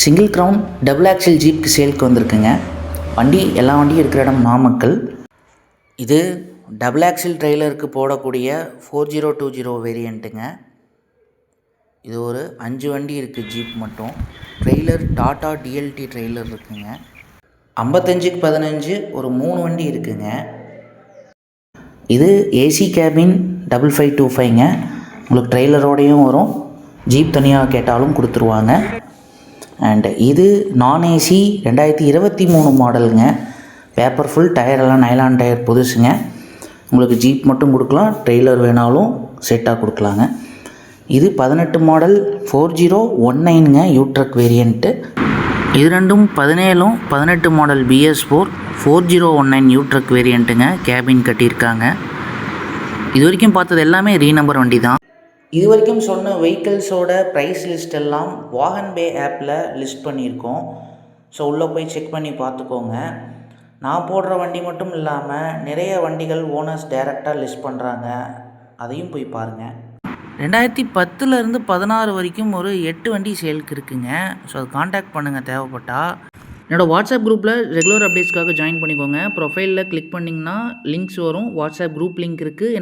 Single crown double axial ஜீப்க்கு சேலுக்கு வந்திருக்குங்க. எல்லா வண்டியும் இருக்கிற இடம் நாமக்கல். இது டபுள் ஆக்சில் ட்ரெய்லருக்கு போடக்கூடிய 4020 வேரியண்ட்டுங்க. இது ஒரு 5 வண்டி இருக்குது ஜீப் மட்டும். ட்ரெய்லர் டாடா டிஎல்டி ட்ரெய்லர் இருக்குங்க. 55க்கு 15 ஒரு 3 வண்டி இருக்குங்க. இது ஏசி கேபின் 5525ங்க. உங்களுக்கு ட்ரெய்லரோடையும் வரும், ஜீப் தனியாக கேட்டாலும் கொடுத்துருவாங்க. அண்டு இது நான் ஏசி 2023 மாடலுங்க. பேப்பர் ஃபுல், டயரெல்லாம் நைலான் டயர் புதுசுங்க. உங்களுக்கு ஜீப் மட்டும் கொடுக்கலாம், ட்ரெய்லர் வேணாலும் செட்டாக கொடுக்கலாங்க. இது 18 மாடல் 4019ங்க, யூட்ரக் வேரியண்ட்டு. இது ரெண்டும் 17ம் 18 மாடல் BS4 4019 யூட்ரக் வேரியண்ட்டுங்க. கேபின் கட்டியிருக்காங்க. இது வரைக்கும் பார்த்தது எல்லாமே ரீநம்பர் வண்டி தான். இது வரைக்கும் சொன்ன வெஹிக்கிள்ஸோட ப்ரைஸ் லிஸ்ட் எல்லாம் வாகன் பே ஆப்பில் லிஸ்ட் பண்ணியிருக்கோம். ஸோ உள்ளே போய் செக் பண்ணி பார்த்துக்கோங்க. நான் போடுற வண்டி மட்டும் இல்லாமல் நிறைய வண்டிகள் ஓனர்ஸ் டைரெக்டாக லிஸ்ட் பண்ணுறாங்க, அதையும் போய் பாருங்கள். 2010லேருந்து 16 வரைக்கும் ஒரு 8 வண்டி சேலுக்கு இருக்குங்க. ஸோ அது காண்டாக்ட் பண்ணுங்கள் தேவைப்பட்டா. என்னோடய வாட்ஸ்அப் குரூப்பில் ரெகுலர் அப்டேட்ஸ்க்காக ஜாயின் பண்ணிக்கோங்க. ப்ரொஃபைலில் கிளிக் பண்ணிங்கன்னா லிங்க்ஸ் வரும். வாட்ஸ்அப் குரூப் லிங்க் இருக்குது.